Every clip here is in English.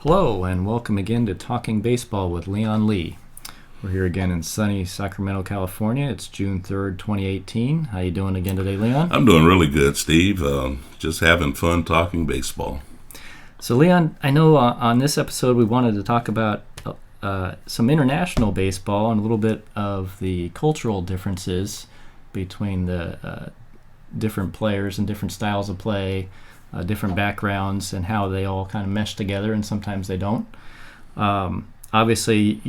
Hello, and welcome again to Talking Baseball with Leon Lee. We're here again in sunny Sacramento, California. It's June 3rd, 2018. How you doing again today, Leon? I'm doing really good, Steve. Just having fun talking baseball. So, Leon, I know on this episode we wanted to talk about some international baseball and a little bit of the cultural differences between the different players and different styles of play, different backgrounds, and how they all kind of mesh together, and sometimes they don't. Obviously,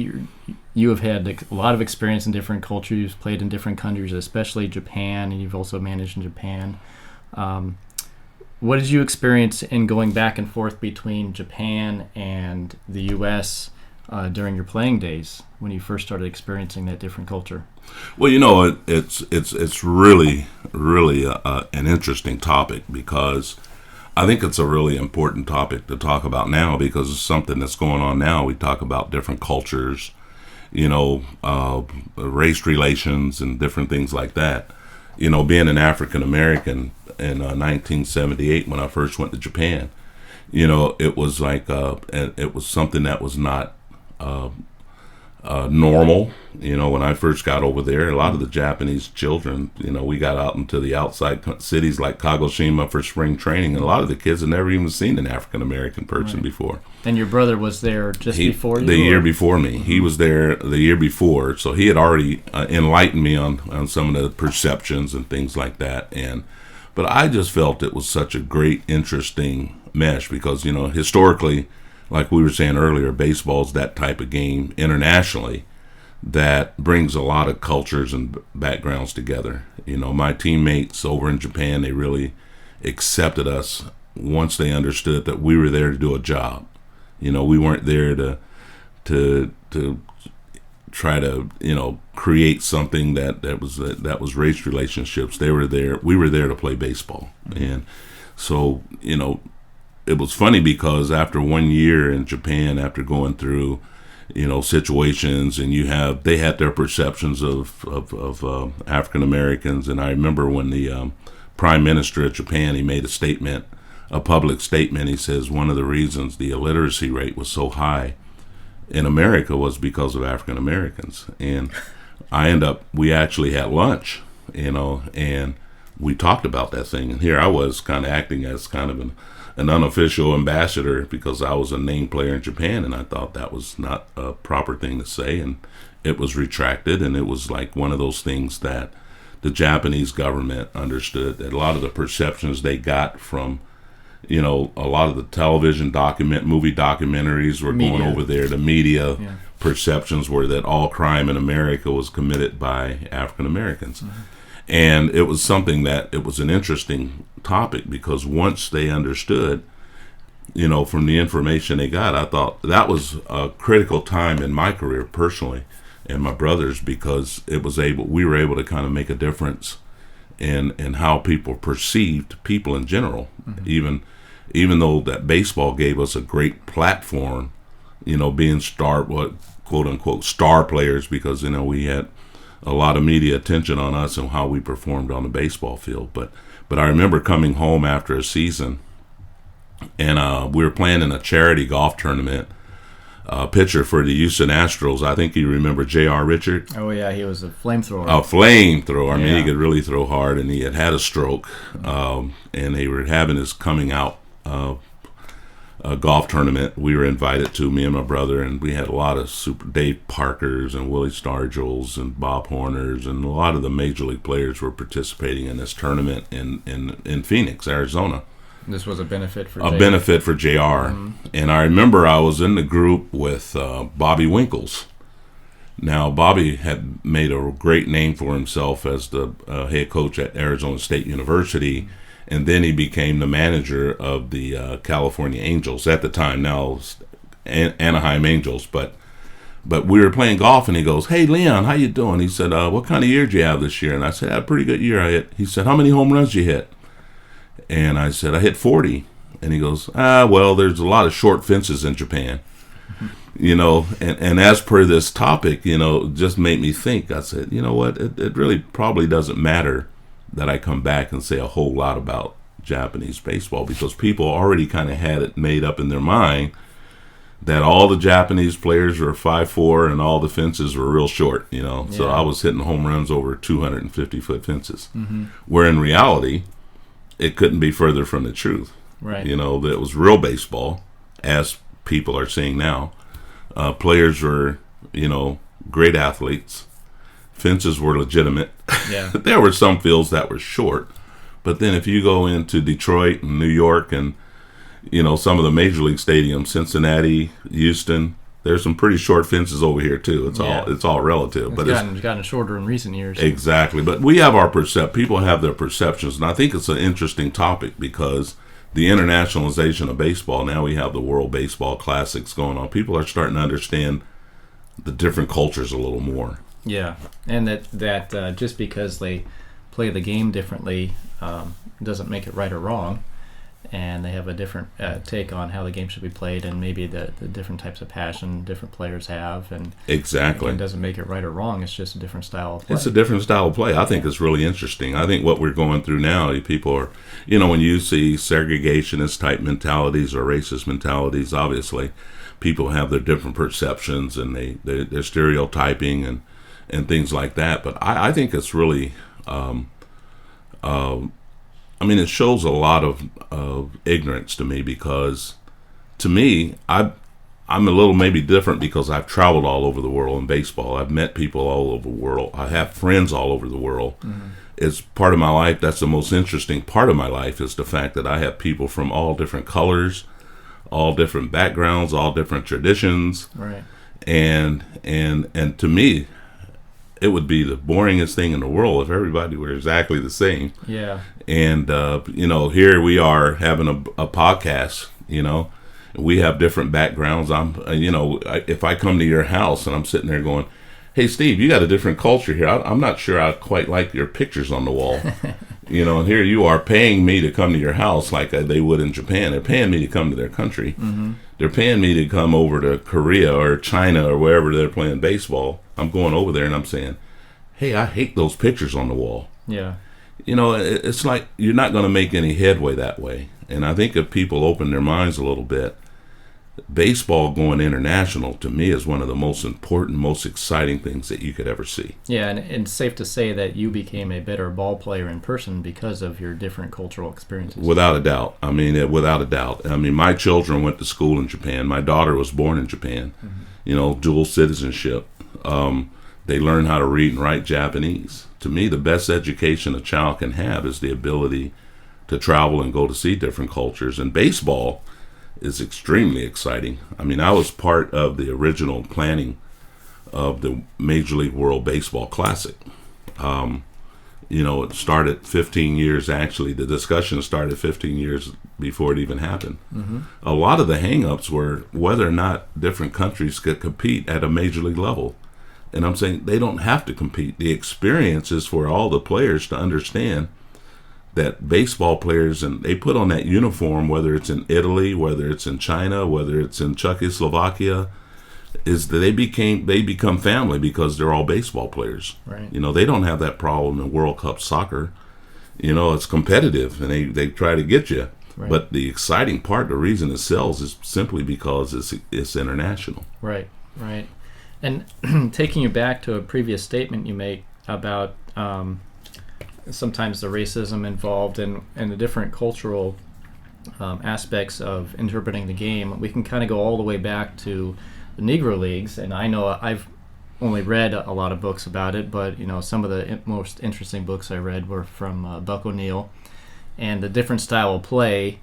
you have had a lot of experience in different cultures. You've played in different countries, especially Japan, and you've also managed in Japan. What did you experience in going back and forth between Japan and the U.S. During your playing days when you first started experiencing that different culture? Well, you know, it's really an interesting topic because I think it's a really important topic to talk about now because it's something that's going on now. We talk about different cultures, race relations and different things like that. You know, being an African American in 1978 when I first went to Japan, it was like it was something that was not normal. When I first got over there, a lot of the Japanese children, we got out into the outside cities like Kagoshima for spring training, and a lot of the kids had never even seen an African American person before. And your brother was there before you? The year before me. He was there the year before, so he had already enlightened me on some of the perceptions and things like that. But I just felt it was such a great, interesting mesh because, historically, like we were saying earlier, baseball's that type of game internationally that brings a lot of cultures and backgrounds together. My teammates over in Japan, they really accepted us once they understood that we were there to do a job. We weren't there to try to create something that was race relationships. We were there to play baseball. Mm-hmm. And so it was funny because after 1 year in Japan, after going through, situations, and they had their perceptions of African Americans, and I remember when the Prime Minister of Japan, he made a public statement. He says one of the reasons the illiteracy rate was so high in America was because of African Americans, and we actually had lunch, and we talked about that thing, and here I was kind of acting as kind of an unofficial ambassador because I was a named player in Japan, and I thought that was not a proper thing to say, and it was retracted, and it was like one of those things that the Japanese government understood, that a lot of the perceptions they got from, a lot of the television movie documentaries were going over there, the media perceptions were that all crime in America was committed by African Americans. Mm-hmm. And it was something that it was an interesting topic because once they understood, from the information they got, I thought that was a critical time in my career personally and my brother's because we were able to kind of make a difference in how people perceived people in general. Mm-hmm. Even though that baseball gave us a great platform, being quote unquote star players because we had a lot of media attention on us and how we performed on the baseball field. But I remember coming home after a season, and we were playing in a charity golf tournament. Pitcher for the Houston Astros, I think you remember J.R. Richard. Oh yeah, he was a flamethrower. A flamethrower. I mean, he could really throw hard, and he had a stroke. And they were having his coming out a golf tournament we were invited to, me and my brother, and we had a lot of Dave Parkers and Willie Stargells and Bob Horners, and a lot of the major league players were participating in this tournament in Phoenix, Arizona. This was a benefit for benefit for JR. Mm-hmm. And I remember I was in the group with Bobby Winkles. Now, Bobby had made a great name for himself as the head coach at Arizona State University, and then he became the manager of the California Angels at the time. Now, Anaheim Angels, but we were playing golf, and he goes, "Hey, Leon, how you doing?" He said, "What kind of year did you have this year?" And I said, "I had a pretty good year." He said, "How many home runs did you hit?" And I said, "I hit 40. And he goes, well, there's a lot of short fences in Japan." And as per this topic, just made me think. I said, you know what, it really probably doesn't matter that I come back and say a whole lot about Japanese baseball because people already kind of had it made up in their mind that all the Japanese players were 5'4" and all the fences were real short, So Yeah. I was hitting home runs over 250-foot fences. Where in reality, it couldn't be further from the truth. Right. That it was real baseball, as people are seeing now. Players were, great athletes. Fences were legitimate. Yeah. There were some fields that were short, but then if you go into Detroit and New York and some of the major league stadiums, Cincinnati, Houston, there's some pretty short fences over here too. It's all relative, It's but gotten shorter in recent years. exactly. But we have our people have their perceptions, and I think it's an interesting topic because the internationalization of baseball. Now we have the World Baseball Classics going on. People are starting to understand the different cultures a little more. Yeah, and that just because they play the game differently doesn't make it right or wrong, and they have a different take on how the game should be played, and maybe the different types of passion different players have, and Exactly. it doesn't make it right or wrong. It's just a different style of play. It's a different style of play. I think it's really interesting. I think what we're going through now, people are, when you see segregationist type mentalities or racist mentalities, obviously, people have their different perceptions and they're stereotyping and things like that. But I think it's really, it shows a lot of ignorance to me because, to me, I'm a little maybe different because I've traveled all over the world in baseball. I've met people all over the world. I have friends all over the world. Mm-hmm. It's part of my life. That's the most interesting part of my life is the fact that I have people from all different colors, all different backgrounds, all different traditions. Right. And to me, it would be the boringest thing in the world if everybody were exactly the same. Yeah. And, here we are having a podcast, we have different backgrounds. If I come to your house and I'm sitting there going, hey, Steve, you got a different culture here. I'm not sure I quite like your pictures on the wall. And here you are paying me to come to your house like they would in Japan. They're paying me to come to their country. Mm-hmm. They're paying me to come over to Korea or China or wherever they're playing baseball. I'm going over there and I'm saying, hey, I hate those pictures on the wall. Yeah. It's like you're not going to make any headway that way. And I think if people open their minds a little bit, baseball going international to me is one of the most important, most exciting things that you could ever see. Yeah, and it's safe to say that you became a better ball player in person because of your different cultural experiences. Without a doubt. Without a doubt. My children went to school in Japan. My daughter was born in Japan. Mm-hmm. Dual citizenship. They learn how to read and write Japanese. To me, the best education a child can have is the ability to travel and go to see different cultures. And baseball is extremely exciting. I was part of the original planning of the Major League World Baseball Classic. It started 15 years, actually. The discussion started 15 years before it even happened. Mm-hmm. A lot of the hang-ups were whether or not different countries could compete at a Major League level. And I'm saying they don't have to compete. The experience is for all the players to understand that baseball players, and they put on that uniform, whether it's in Italy, whether it's in China, whether it's in Czechoslovakia, is that they become family because they're all baseball players. Right. They don't have that problem in World Cup soccer. It's competitive and they try to get you. Right. But the exciting part, the reason it sells is simply because it's international. Right. And taking you back to a previous statement you made about sometimes the racism involved and the different cultural aspects of interpreting the game, we can kind of go all the way back to the Negro Leagues. And I know I've only read a lot of books about it, but some of the most interesting books I read were from Buck O'Neil, and the different style of play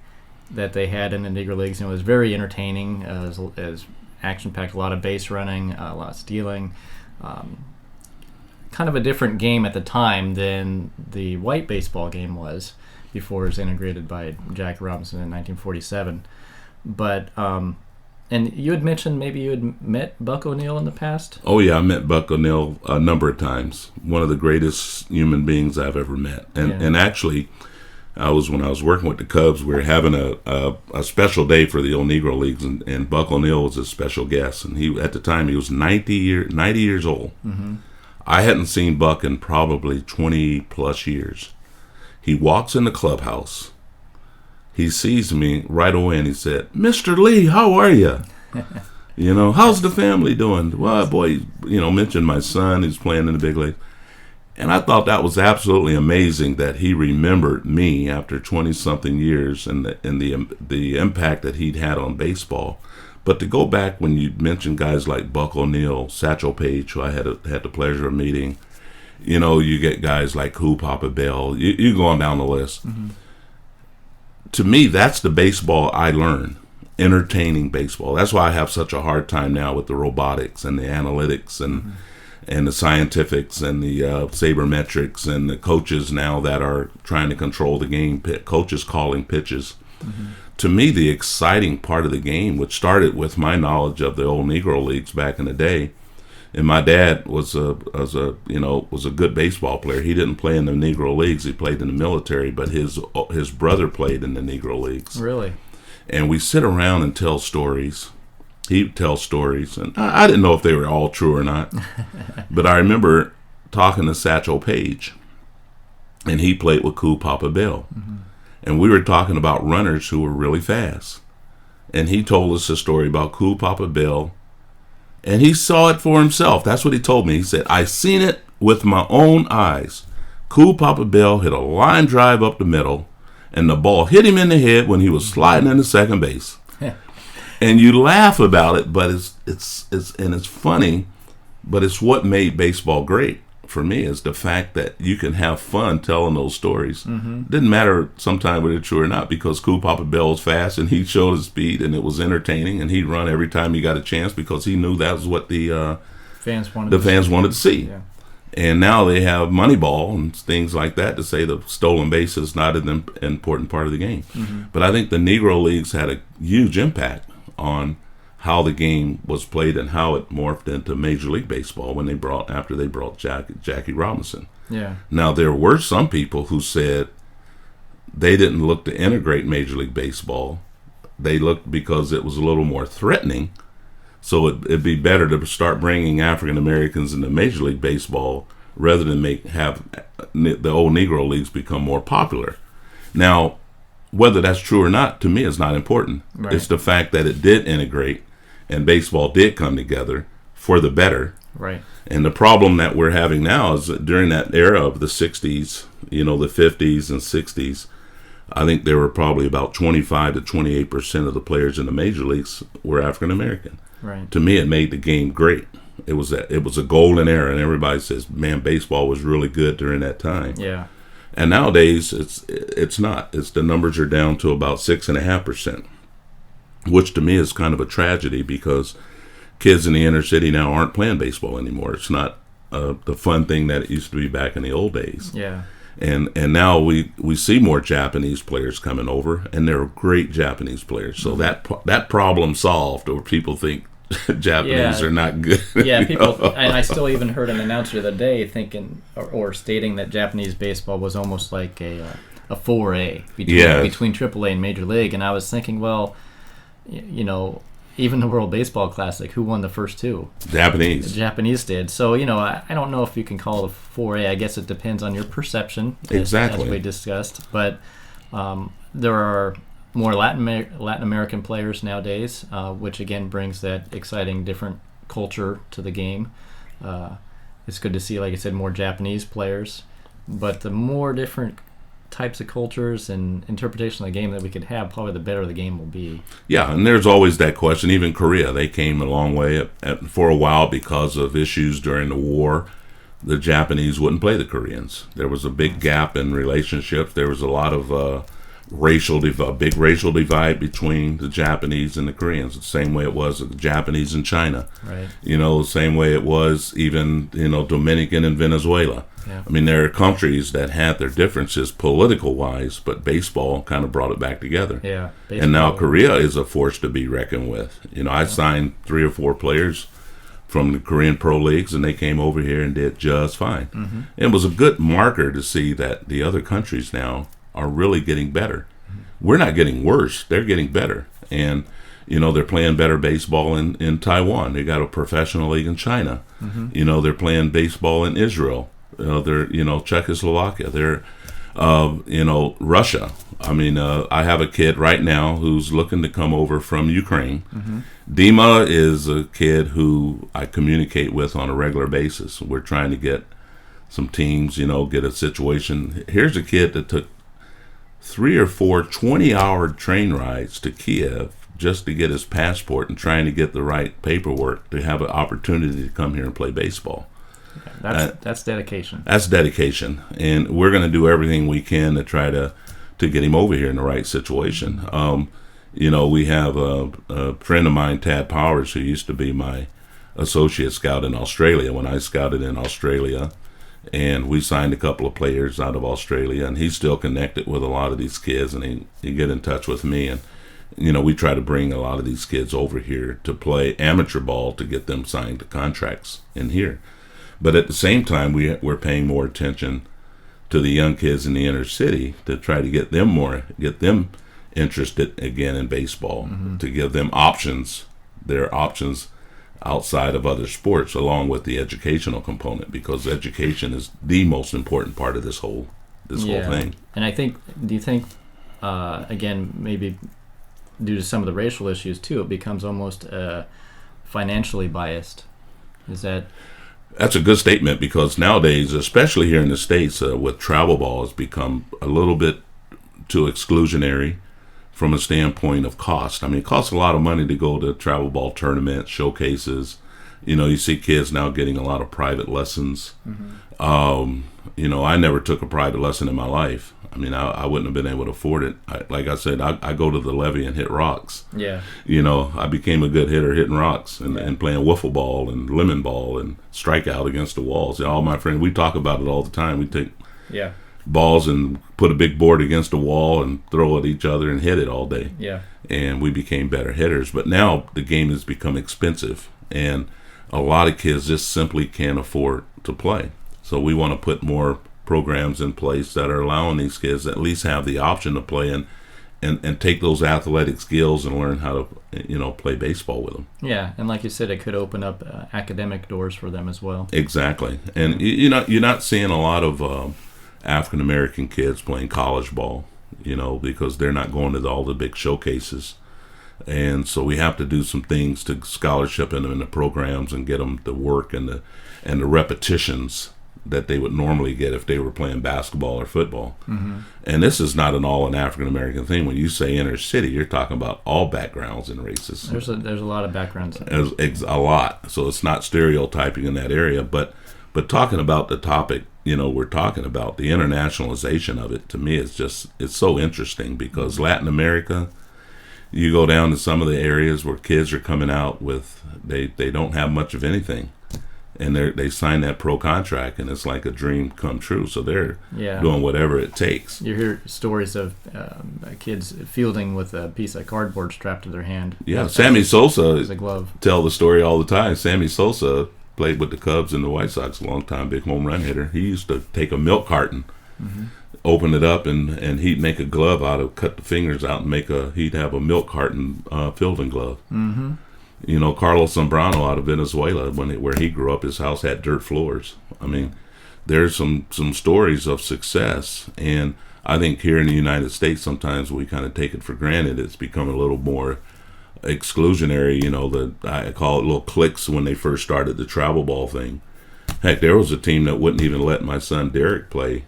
that they had in the Negro Leagues. It was very entertaining, as action-packed, a lot of base running, a lot of stealing. Kind of a different game at the time than the white baseball game was before it was integrated by Jack Robinson in 1947. But and you had mentioned maybe you had met Buck O'Neil in the past? Oh yeah, I met Buck O'Neil a number of times. One of the greatest human beings I've ever met. And actually, when I was working with the Cubs, we were having a special day for the old Negro Leagues, and Buck O'Neil was a special guest. And at the time he was 90 years old. Mm-hmm. I hadn't seen Buck in probably 20 plus years. He walks in the clubhouse. He sees me right away and he said, "Mr. Lee, how are you?" How's the family doing? Well, boy, mentioned my son who's playing in the big league. And I thought that was absolutely amazing that he remembered me after 20-something years and the impact that he'd had on baseball. But to go back when you mentioned guys like Buck O'Neil, Satchel Paige, who I had the pleasure of meeting, you get guys like Cool Papa Bell. You go on down the list. Mm-hmm. To me, that's the baseball I learned, entertaining baseball. That's why I have such a hard time now with the robotics and the analytics and the scientifics and the sabermetrics and the coaches now that are trying to control the game, coaches calling pitches. Mm-hmm. To me, the exciting part of the game, which started with my knowledge of the old Negro Leagues back in the day, and my dad was a good baseball player. He didn't play in the Negro Leagues; he played in the military. But his brother played in the Negro Leagues. Really? And we sit around and tell stories. He'd tell stories, and I didn't know if they were all true or not. But I remember talking to Satchel Paige, and he played with Cool Papa Bell. Mm-hmm. And we were talking about runners who were really fast. And he told us a story about Cool Papa Bell. And he saw it for himself. That's what he told me. He said, I seen it with my own eyes. Cool Papa Bell hit a line drive up the middle, and the ball hit him in the head when he was sliding into second base. And you laugh about it, but it's funny, but it's what made baseball great for me is the fact that you can have fun telling those stories. Mm-hmm. Didn't matter sometimes whether it's true or not, because Cool Papa Bell was fast and he showed his speed and it was entertaining, and he'd run every time he got a chance because he knew that was what the fans wanted to see. Yeah. And now they have Moneyball and things like that to say the stolen base is not an important part of the game. Mm-hmm. But I think the Negro Leagues had a huge impact on how the game was played and how it morphed into Major League Baseball after they brought Jackie Robinson. Yeah. Now there were some people who said they didn't look to integrate Major League Baseball. They looked because it was a little more threatening. So it'd be better to start bringing African Americans into Major League Baseball rather than have the old Negro Leagues become more popular. Now, whether that's true or not, to me, is not important. Right. It's the fact that it did integrate and baseball did come together for the better. Right. And the problem that we're having now is that during that era of the 60s, the 50s and 60s, I think there were probably about 25 to 28% of the players in the major leagues were African American. Right. To me, it made the game great. It was a golden era, and everybody says, man, baseball was really good during that time. Yeah. And nowadays, it's not. The numbers are down to about 6.5%, which to me is kind of a tragedy because kids in the inner city now aren't playing baseball anymore. It's not the fun thing that it used to be back in the old days. Yeah. And now we see more Japanese players coming over, and they're great Japanese players. So that problem solved, or people think Japanese are not good. Yeah, people, and I still even heard an announcer the other day thinking or stating that Japanese baseball was almost like a 4A between AAA and Major League, and I was thinking, well, even the World Baseball Classic, who won the first two? Japanese. The Japanese did. So, I don't know if you can call it a 4A. I guess it depends on your perception, exactly, as we discussed. But there are more Latin American players nowadays, which again brings that exciting different culture to the game. It's good to see, like I said, more Japanese players. But the more different types of cultures and interpretation of the game that we could have, probably the better the game will be. Yeah, and there's always that question. Even Korea, they came a long way for a while because of issues during the war. The Japanese wouldn't play the Koreans. There was a big gap in relationships. There was a lot of big racial divide between the Japanese and the Koreans. The same way it was the Japanese and China. Right. The same way it was even Dominican and Venezuela. Yeah. I mean, there are countries that had their differences political-wise, but baseball kind of brought it back together. Yeah. And now Korea is a force to be reckoned with. I signed 3 or 4 players from the Korean Pro Leagues, and they came over here and did just fine. Mm-hmm. It was a good marker to see that the other countries now are really getting better. Mm-hmm. We're not getting worse. They're getting better. And, they're playing better baseball in Taiwan. They got a professional league in China. Mm-hmm. They're playing baseball in Israel. They're Czechoslovakia. They're Russia. I mean, I have a kid right now who's looking to come over from Ukraine. Dima is a kid who I communicate with on a regular basis. We're trying to get some teams, get a situation. Here's a kid that took 3 or 4 20-hour train rides to Kiev just to get his passport and trying to get the right paperwork to have an opportunity to come here and play baseball. That's dedication. That's dedication, and we're going to do everything we can to try to get him over here in the right situation. We have a friend of mine, Tad Powers, who used to be my associate scout in Australia when I scouted in Australia, and we signed a couple of players out of Australia, and he's still connected with a lot of these kids, and he get in touch with me, and we try to bring a lot of these kids over here to play amateur ball to get them signed to contracts in here. But at the same time, we're paying more attention to the young kids in the inner city to try to get them interested again in baseball, to give them their options outside of other sports, along with the educational component, because education is the most important part of this whole thing. And do you think, again, maybe due to some of the racial issues too, it becomes almost financially biased? That's a good statement, because nowadays, especially here in the States, with travel ball, has become a little bit too exclusionary from a standpoint of cost. I mean, it costs a lot of money to go to travel ball tournaments, showcases. You see kids now getting a lot of private lessons. I never took a private lesson in my life. I mean, I wouldn't have been able to afford it. Like I said, I go to the levee and hit rocks. Yeah. I became a good hitter hitting rocks and playing wiffle ball and lemon ball and strikeout against the walls. All my friends, we talk about it all the time. We take balls and put a big board against the wall and throw at each other and hit it all day. Yeah. And we became better hitters. But now the game has become expensive, and a lot of kids just simply can't afford to play. So we want to put more programs in place that are allowing these kids to at least have the option to play and take those athletic skills and learn how to play baseball with them. Yeah, and like you said, it could open up academic doors for them as well. Exactly. And you're not seeing a lot of African American kids playing college ball, because they're not going to all the big showcases. And so we have to do some things to scholarship them in the programs and get them the work and the repetitions that they would normally get if they were playing basketball or football. And this is not an African American thing. When you say inner city, you're talking about all backgrounds and races. There's a lot of backgrounds. A lot. So it's not stereotyping in that area. But talking about the topic, we're talking about the internationalization of it. To me, it's so interesting, because Latin America, you go down to some of the areas where kids are coming out with they don't have much of anything. And they sign that pro contract, and it's like a dream come true. So they're doing whatever it takes. You hear stories of kids fielding with a piece of cardboard strapped to their hand. Yeah, Sammy Sosa as a glove. Tell the story all the time. Sammy Sosa played with the Cubs and the White Sox a long time, big home run hitter. He used to take a milk carton, open it up, and he'd make a glove out of, cut the fingers out, and he'd have a milk carton fielding glove. Carlos Zambrano out of Venezuela, where he grew up, his house had dirt floors. I mean, there's some stories of success, and I think here in the United States, sometimes we kind of take it for granted. It's become a little more exclusionary. I call it little cliques when they first started the travel ball thing. Heck, there was a team that wouldn't even let my son Derek play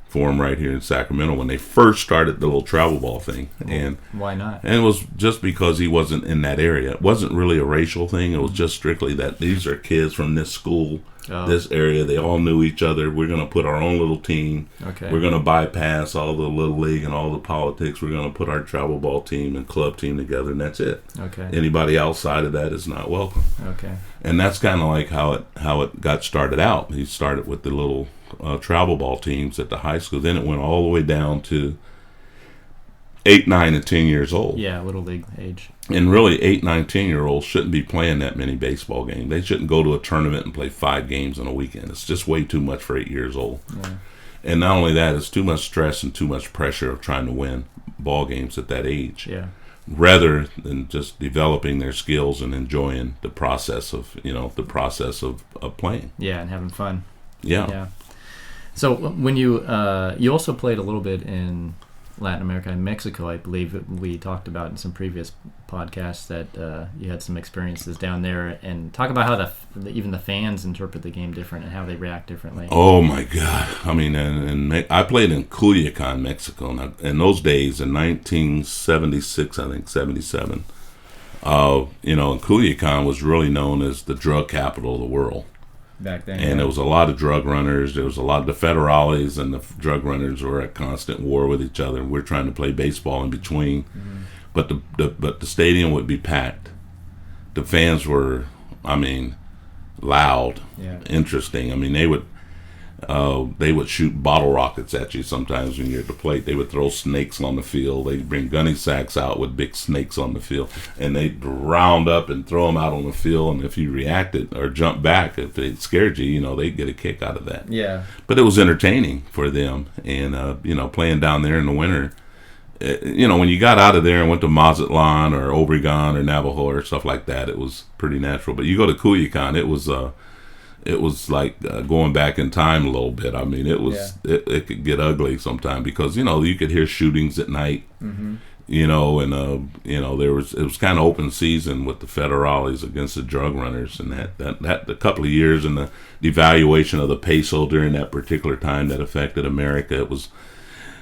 for him right here in Sacramento when they first started the little travel ball thing. And why not? And it was just because he wasn't in that area. It wasn't really a racial thing. It was just strictly that these are kids from this school, this area. They all knew each other. We're going to put our own little team. Okay. We're going to bypass all the little league and all the politics. We're going to put our travel ball team and club team together, and that's it. Okay. Anybody outside of that is not welcome. Okay. And that's kind of like how it got started out. He started with the little travel ball teams at the high school. Then it went all the way down to 8, 9, and 10 years old. Yeah, little league age. And really, 8, 9, 10-year-olds shouldn't be playing that many baseball games. They shouldn't go to a tournament and play 5 games in a weekend. It's just way too much for 8 years old. Yeah. And not only that, it's too much stress and too much pressure of trying to win ball games at that age. Yeah. Rather than just developing their skills and enjoying the process of playing. Yeah, and having fun. Yeah. Yeah. So when you also played a little bit in Latin America and Mexico. I believe that we talked about in some previous podcasts that you had some experiences down there, and talk about how even the fans interpret the game different and how they react differently. Oh my God! I mean, and I played in Culiacan, Mexico. And in those days, in 1976, I think 77. You know, Culiacan was really known as the drug capital of the world. Back then, and there was a lot of drug runners. There was a lot of the federales and the drug runners were at constant war with each other. And we're trying to play baseball in between, but the stadium would be packed. The fans were, I mean, loud, interesting. I mean, they would shoot bottle rockets at you sometimes when you're at the plate. They would throw snakes on the field. They'd bring gunny sacks out with big snakes on the field, and they'd round up and throw them out on the field. And if you reacted or jumped back, if it scared you, you know, they'd get a kick out of that. Yeah. But it was entertaining for them. And, you know, playing down there in the winter, you know, when you got out of there and went to Mazatlan or Obregon or Navajo or stuff like that, it was pretty natural. But you go to Culiacan, it was like going back in time a little bit. I mean, it could get ugly sometimes because, you know, you could hear shootings at night, you know, and, you know, it was kind of open season with the federales against the drug runners, and that a couple of years and the devaluation of the peso during that particular time that affected America. It was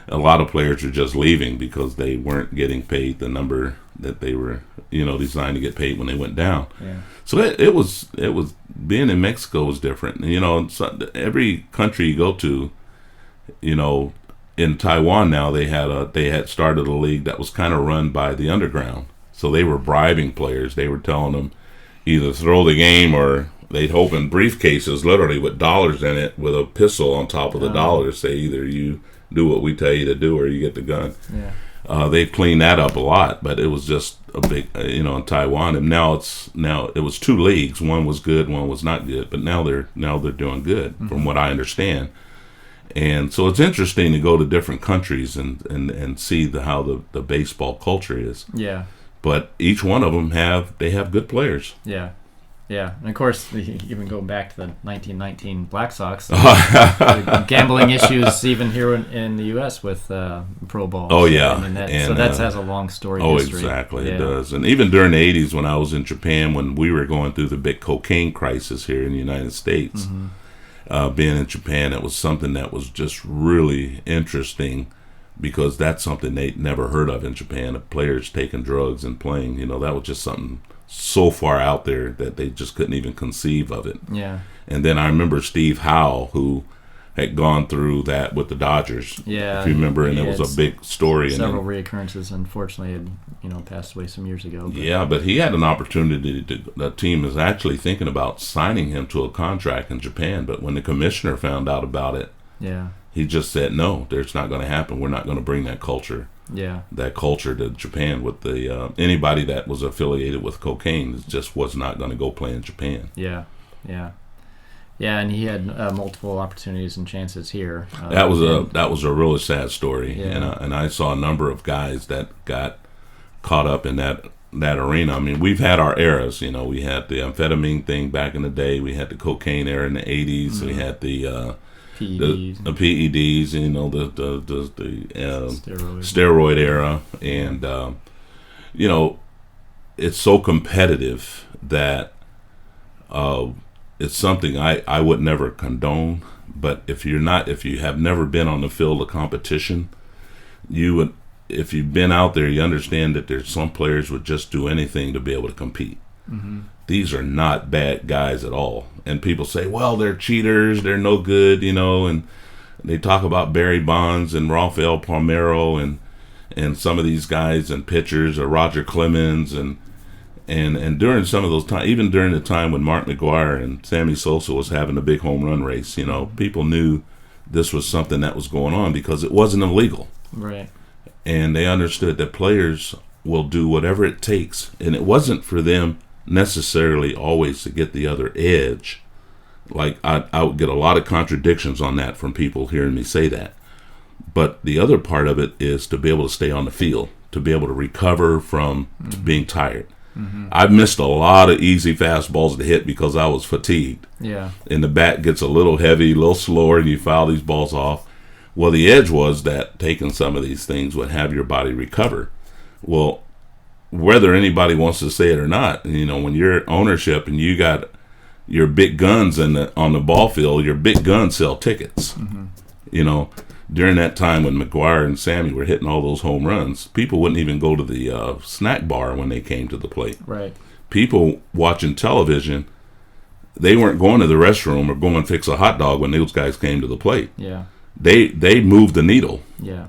a lot of players were just leaving because they weren't getting paid the number that they were, you know, designed to get paid when they went down. Yeah. So it was being in Mexico was different. You know, every country you go to, you know, in Taiwan now they had started a league that was kind of run by the underground. So they were bribing players. They were telling them either throw the game or they'd open briefcases literally with dollars in it with a pistol on top of the dollars. Say either you do what we tell you to do or you get the gun. Yeah. They've cleaned that up a lot, but it was just a big, you know, in Taiwan. And now it was two leagues. One was good, one was not good. But now they're doing good, from what I understand. And so it's interesting to go to different countries and see how the baseball culture is. Yeah. But each one of them have good players. Yeah. Yeah, and of course, even going back to the 1919 Black Sox, gambling issues even here in the U.S. with pro ball. Oh, yeah. I mean, so that has a long story. Oh, history. Exactly, it does. And even during the 80s when I was in Japan, when we were going through the big cocaine crisis here in the United States, being in Japan, it was something that was just really interesting because that's something they'd never heard of in Japan, of players taking drugs and playing. You know, that was just something so far out there that they just couldn't even conceive of it. Yeah. And then I remember Steve Howe, who had gone through that with the Dodgers. Yeah. If you remember, and it was a big story. Several reoccurrences, unfortunately, had passed away some years ago. But he had an opportunity the team is actually thinking about signing him to a contract in Japan. But when the commissioner found out about it, he just said, no, it's not going to happen. We're not going to bring that culture. That culture to Japan with the anybody that was affiliated with cocaine just was not going to go play in Japan. Yeah, and he had multiple opportunities and chances here. That was a really sad story, and I saw a number of guys that got caught up in that arena. I mean, we've had our eras. You know, we had the amphetamine thing back in the day. We had the cocaine era in the 80s. We had the PEDs. The PEDs, you know, the steroid era, and you know, it's so competitive that it's something I would never condone. But if you have never been on the field of competition, you would. If you've been out there, you understand that there's some players would just do anything to be able to compete. These are not bad guys at all. And people say, well, they're cheaters, they're no good, you know, and they talk about Barry Bonds and Rafael Palmeiro and some of these guys and pitchers, or Roger Clemens, and during some of those times, even during the time when Mark McGwire and Sammy Sosa was having a big home run race, you know, people knew this was something that was going on because it wasn't illegal. Right. And they understood that players will do whatever it takes, and it wasn't for them necessarily always to get the other edge. Like I would get a lot of contradictions on that from people hearing me say that. But the other part of it is to be able to stay on the field, to be able to recover from being tired. I've missed a lot of easy fastballs to hit because I was fatigued. Yeah. And the bat gets a little heavy, a little slower, and you foul these balls off. Well, the edge was that taking some of these things would have your body recover. Well, whether anybody wants to say it or not, when you're ownership and you got your big guns on the ball field, your big guns sell tickets. During that time when McGwire and Sammy were hitting all those home runs, people wouldn't even go to the snack bar when they came to the plate. Right. People watching television, they weren't going to the restroom or going to fix a hot dog when those guys came to the plate. Yeah. They moved the needle. Yeah.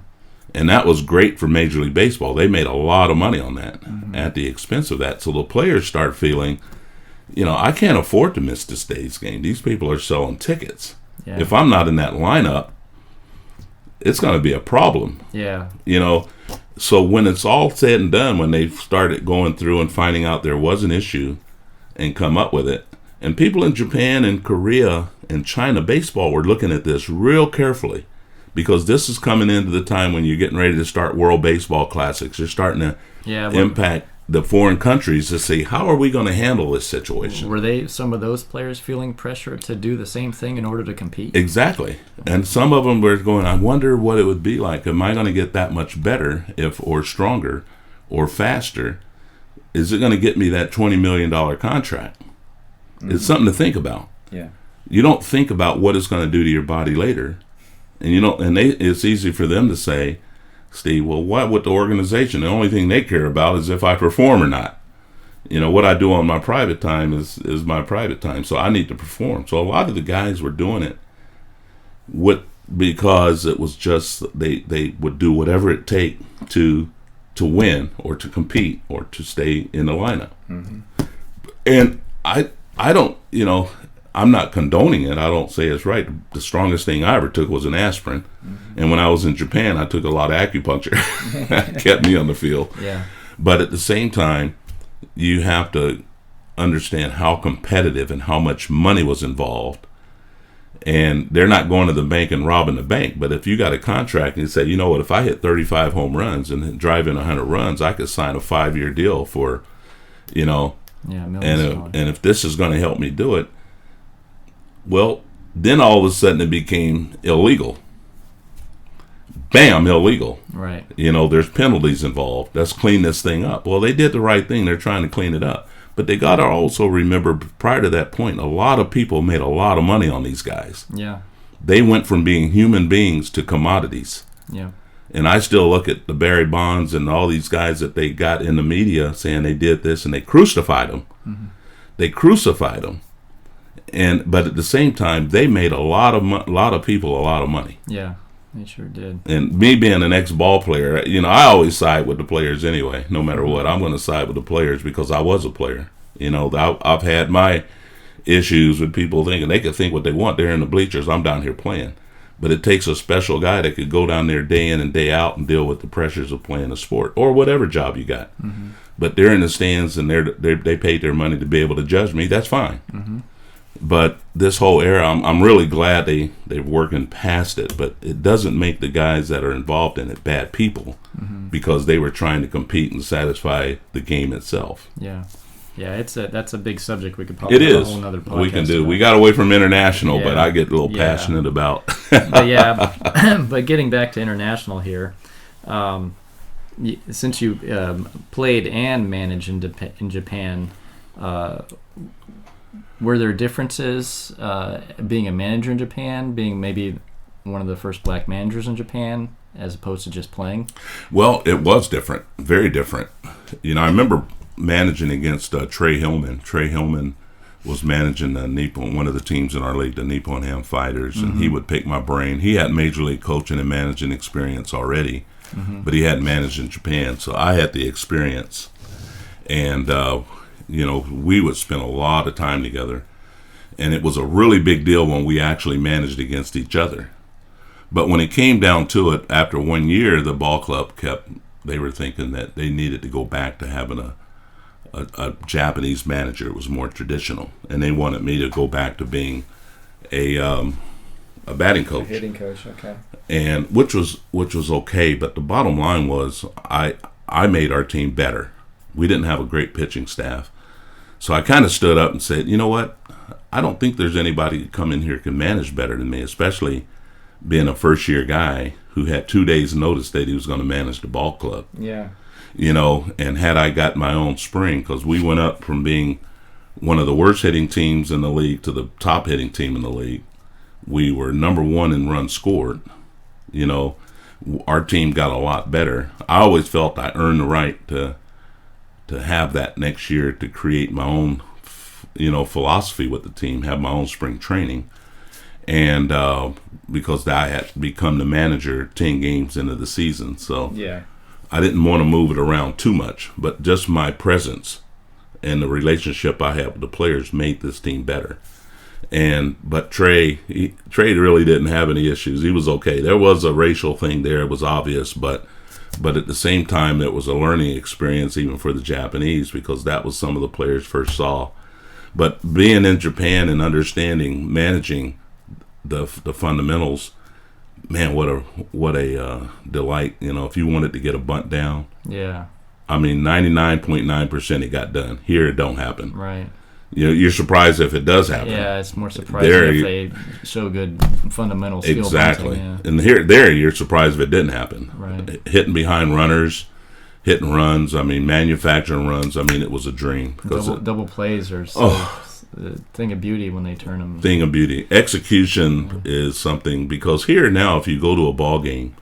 And that was great for Major League Baseball. They made a lot of money on that at the expense of that. So the players start feeling, I can't afford to miss this day's game. These people are selling tickets. Yeah. If I'm not in that lineup, it's going to be a problem. Yeah. So when it's all said and done, when they started going through and finding out there was an issue and come up with it, and people in Japan and Korea and China baseball were looking at this real carefully, because this is coming into the time when you're getting ready to start World Baseball Classics. You're starting to impact the foreign countries to see how are we going to handle this situation. Were some of those players feeling pressure to do the same thing in order to compete? Exactly. And some of them were going, I wonder what it would be like. Am I going to get that much better or stronger or faster? Is it going to get me that $20 million contract? It's something to think about. Yeah. You don't think about what it's going to do to your body later. And it's easy for them to say, Steve, well, what with the organization? The only thing they care about is if I perform or not. What I do on my private time is my private time, so I need to perform. So a lot of the guys were doing it because it was just they would do whatever it take to win or to compete or to stay in the lineup. Mm-hmm. And I don't, I'm not condoning it. I don't say it's right. The strongest thing I ever took was an aspirin. Mm-hmm. And when I was in Japan, I took a lot of acupuncture. That kept me on the field. Yeah. But at the same time, you have to understand how competitive and how much money was involved. And they're not going to the bank and robbing the bank. But if you got a contract and you say, if I hit 35 home runs and drive in 100 runs, I could sign a 5-year deal for, and if this is going to help me do it, well, then all of a sudden it became illegal. Bam, illegal. Right. There's penalties involved. Let's clean this thing up. Well, they did the right thing. They're trying to clean it up. But they got to also remember, prior to that point, a lot of people made a lot of money on these guys. Yeah. They went from being human beings to commodities. Yeah. And I still look at the Barry Bonds and all these guys that they got in the media saying they did this, and they crucified them. Mm-hmm. They crucified them. But at the same time, they made a lot of people a lot of money. Yeah, they sure did. And me being an ex-ball player, I always side with the players anyway. No matter what, I'm going to side with the players because I was a player. I've had my issues with people thinking they can think what they want. They're in the bleachers. I'm down here playing. But it takes a special guy that could go down there day in and day out and deal with the pressures of playing a sport or whatever job you got. Mm-hmm. But they're in the stands and they paid their money to be able to judge me. That's fine. Mm-hmm. But this whole era, I'm really glad they're working past it. But it doesn't make the guys that are involved in it bad people because they were trying to compete and satisfy the game itself. Yeah. Yeah, that's a big subject we could probably have a whole nother podcast we can do. About. We got away from international, but I get a little passionate about. But getting back to international here, since you played and managed in Japan, were there differences being a manager in Japan, being maybe one of the first black managers in Japan, as opposed to just playing? Well, it was different, very different. I remember managing against Trey Hillman. Trey Hillman was managing Nippon, one of the teams in our league, the Nippon Ham Fighters, and he would pick my brain. He had major league coaching and managing experience already, but he hadn't managed in Japan, so I had the experience. And, we would spend a lot of time together, and it was a really big deal when we actually managed against each other. But when it came down to it, after 1 year, the ball club they were thinking that they needed to go back to having a Japanese manager. It was more traditional, and they wanted me to go back to being a batting coach, a hitting coach, okay, and which was okay. But the bottom line was, I made our team better. We didn't have a great pitching staff, so I kind of stood up and said, you know what? I don't think there's anybody that come in here can manage better than me, especially being a first-year guy who had 2 days' notice that he was going to manage the ball club. Yeah. And had I got my own spring, because we went up from being one of the worst hitting teams in the league to the top hitting team in the league. We were number 1 in runs scored. Our team got a lot better. I always felt I earned the right to have that next year, to create my own, philosophy with the team, have my own spring training. And because I had become the manager 10 games into the season. So yeah. I didn't want to move it around too much, but just my presence and the relationship I have with the players made this team better. But Trey really didn't have any issues. He was okay. There was a racial thing there. It was obvious, but at the same time, it was a learning experience even for the Japanese, because that was some of the players first saw. But being in Japan and understanding, managing the fundamentals, man, what a delight. If you wanted to get a bunt down, yeah, 99.9% it got done. Here it don't happen. Right. You're surprised if it does happen. Yeah, it's more surprising if they show good fundamental skill. Exactly. Bunting, yeah. And there you're surprised if it didn't happen. Right. Hitting behind runners, hitting runs, manufacturing runs, it was a dream. Double plays are a thing of beauty when they turn them. Thing of beauty. Execution is something, because here now, if you go to a ball game,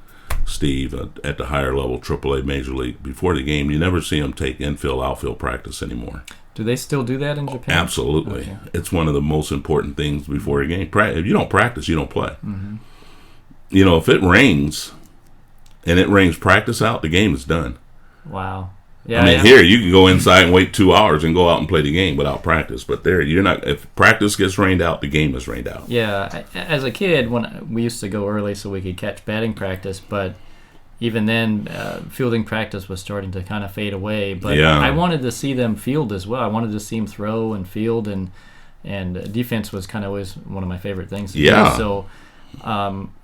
Steve, at the higher level, AAA Major League, before the game, you never see them take infield, outfield practice anymore. Do they still do that in Japan? Absolutely. Okay. It's one of the most important things before a game. If you don't practice, you don't play. Mm-hmm. If it rains and it rains practice out, the game is done. Wow. Yeah. Here you can go inside and wait 2 hours and go out and play the game without practice. But there, you're not. If practice gets rained out, the game is rained out. Yeah. As a kid, when we used to go early so we could catch batting practice, but even then, fielding practice was starting to kind of fade away. But yeah. I wanted to see them field as well. I wanted to see them throw and field, and defense was kind of always one of my favorite things to do. So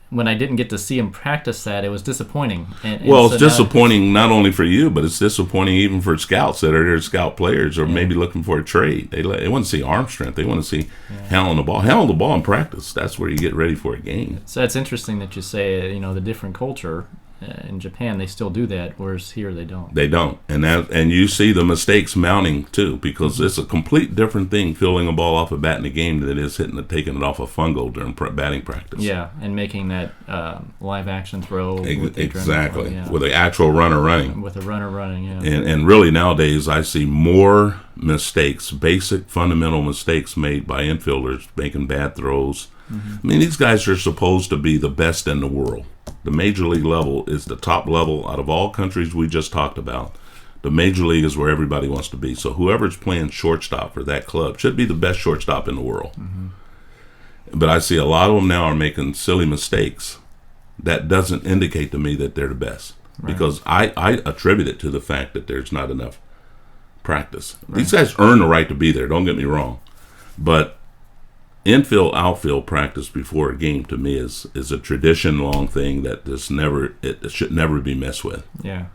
when I didn't get to see them practice that, it was disappointing. It's disappointing not only for you, but it's disappointing even for scouts that are there, scout players, or maybe looking for a trade. They want to see arm strength. They want to see handling the ball. Handle the ball in practice. That's where you get ready for a game. So that's interesting that you say, the different culture. In Japan, they still do that, whereas here they don't. They don't, and you see the mistakes mounting too, because it's a complete different thing fielding a ball off a bat in a game than it is taking it off a fungo during batting practice. Yeah, and making that live action throw. Exactly, with the actual runner running. With a runner running, yeah. And really nowadays, I see more mistakes, basic fundamental mistakes made by infielders making bad throws. Mm-hmm. These guys are supposed to be the best in the world. The major league level is the top level out of all countries we just talked about. The major league is where everybody wants to be. So whoever's playing shortstop for that club should be the best shortstop in the world. Mm-hmm. But I see a lot of them now are making silly mistakes. That doesn't indicate to me that they're the best. Right. Because I attribute it to the fact that there's not enough practice. Right. These guys earn the right to be there, don't get me wrong. But infield, outfield practice before a game to me is a tradition-long thing that it should never be messed with. Yeah,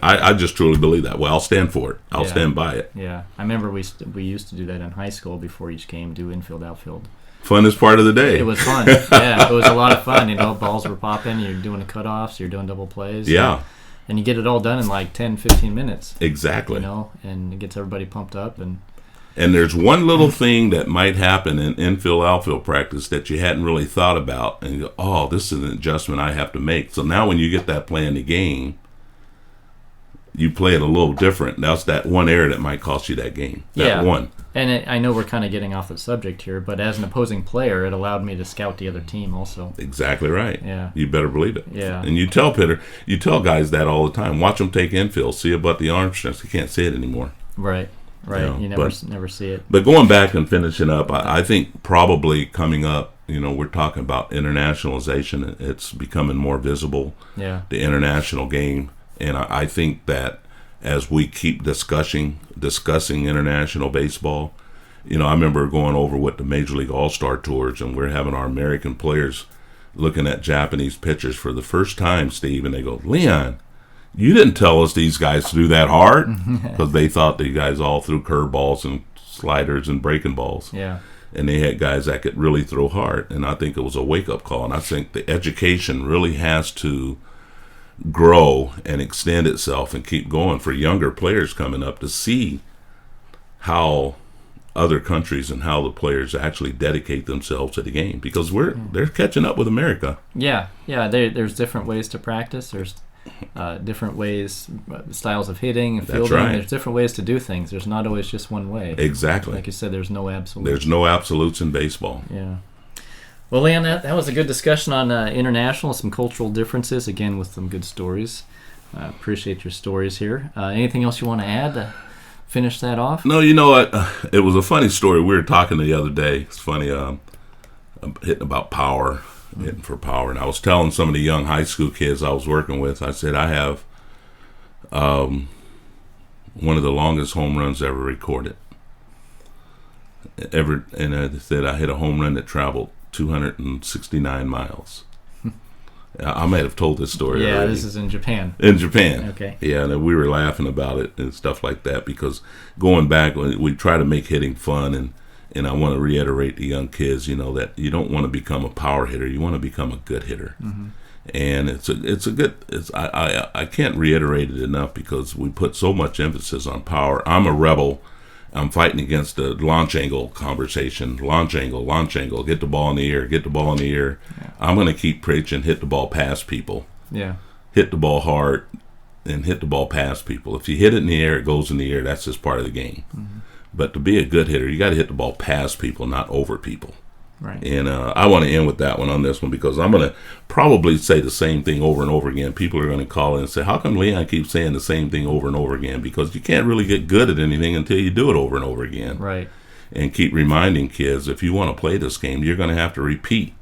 I just truly believe that. Well, I'll stand for it. I'll stand by it. Yeah, I remember we used to do that in high school before each game, do infield, outfield. Funnest part of the day. It was fun. Yeah, it was a lot of fun. Balls were popping. You're doing the cutoffs. You're doing double plays. Yeah. And you get it all done in like 10, 15 minutes. Exactly. And it gets everybody pumped up And there's one little thing that might happen in infield, outfield practice that you hadn't really thought about. And you go, this is an adjustment I have to make. So now when you get that play in the game, you play it a little different. That's that one error that might cost you that game. That one. And I know we're kind of getting off the subject here, but as an opposing player, it allowed me to scout the other team also. Exactly right. Yeah. You better believe it. Yeah. And you tell guys that all the time. Watch them take infield. See about the arm strength. You can't see it anymore. Right. Right, you never see it. But going back and finishing up, I think probably coming up, we're talking about internationalization. It's becoming more visible, the international game. And I think that as we keep discussing international baseball, I remember going over with the Major League All-Star Tours, and we're having our American players looking at Japanese pitchers for the first time, Steve, and they go, Leon, you didn't tell us these guys threw that hard, because they thought the guys all threw curveballs and sliders and breaking balls. Yeah. and they had guys that could really throw hard. And I think it was a wake-up call. And I think the education really has to grow and extend itself and keep going for younger players coming up to see how other countries and how the players actually dedicate themselves to the game, because they're catching up with America. Yeah. There's different ways to practice. There's different ways, styles of hitting and fielding. That's right. There's different ways to do things. There's not always just one way. Exactly. Like you said, there's no absolutes. There's no absolutes in baseball. Yeah. Well, Leon, that was a good discussion on international, some cultural differences, again, with some good stories. Appreciate your stories here. Anything else you want to add to finish that off? No, you know what? It was a funny story. We were talking the other day. It's funny, I'm hitting about power, hitting for power. And I was telling some of the young high school kids I was working with, I said, I have one of the longest home runs ever recorded. And I said I hit a home run that traveled 269 miles. I might have told this story already. Yeah, this is in Japan. In Japan. Okay. Yeah, and we were laughing about it and stuff like that, because going back, we try to make hitting fun, and I want to reiterate to young kids, that you don't want to become a power hitter. You want to become a good hitter. Mm-hmm. And I can't reiterate it enough, because we put so much emphasis on power. I'm a rebel. I'm fighting against the launch angle conversation. Launch angle, get the ball in the air, get the ball in the air. Yeah. I'm going to keep preaching, hit the ball past people. Yeah. Hit the ball hard and hit the ball past people. If you hit it in the air, it goes in the air. That's just part of the game. Mm-hmm. But to be a good hitter, you got to hit the ball past people, not over people. Right. And I want to end with that one on this one, because I'm going to probably say the same thing over and over again. People are going to call in and say, how come Leon keeps saying the same thing over and over again? Because you can't really get good at anything until you do it over and over again. Right. And keep reminding kids, if you want to play this game, you're going to have to repeat.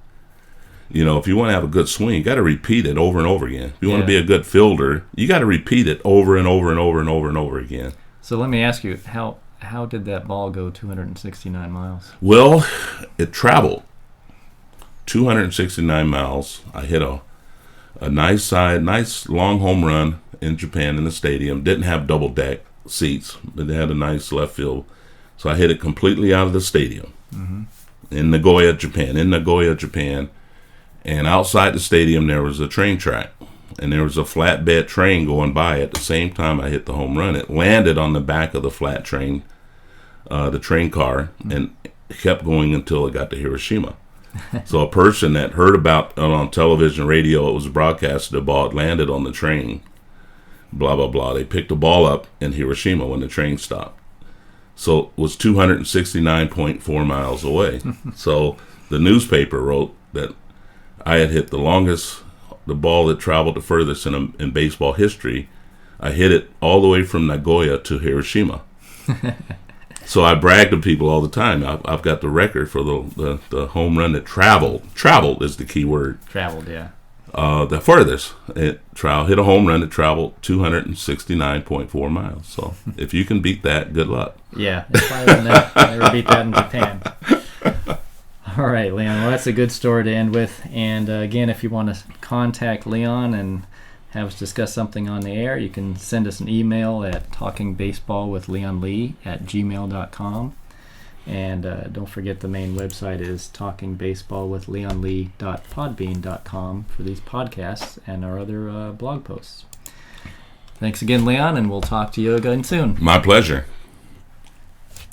If you want to have a good swing, you got to repeat it over and over again. If you want to be a good fielder, you got to repeat it over and over and over and over and over again. So let me ask you, how did that ball go 269 miles? Well, it traveled 269 miles. I hit a nice long home run in Japan in the stadium. Didn't have double deck seats, but they had a nice left field. So I hit it completely out of the stadium. Mm-hmm. in Nagoya, Japan. And outside the stadium there was a train track. And there was a flatbed train going by at the same time I hit the home run. It landed on the back of the flat train, the train car, and kept going until it got to Hiroshima. So a person that heard about on television, radio, it was broadcasted, the ball landed on the train, blah, blah, blah. They picked the ball up in Hiroshima when the train stopped. So it was 269.4 miles away. So the newspaper wrote that I had hit the ball that traveled the furthest in baseball history. I hit it all the way from Nagoya to Hiroshima. So I brag to people all the time. I've got the record for the home run that traveled. Traveled is the key word. Traveled, yeah. The furthest. Hit a home run that traveled 269.4 miles. So if you can beat that, good luck. Yeah, if I would never beat that in Japan. All right, Leon. Well, that's a good story to end with. And again, if you want to contact Leon and have us discuss something on the air, you can send us an email at talkingbaseballwithleonlee@gmail.com. And don't forget the main website is talkingbaseballwithleonlee.podbean.com for these podcasts and our other blog posts. Thanks again, Leon, and we'll talk to you again soon. My pleasure.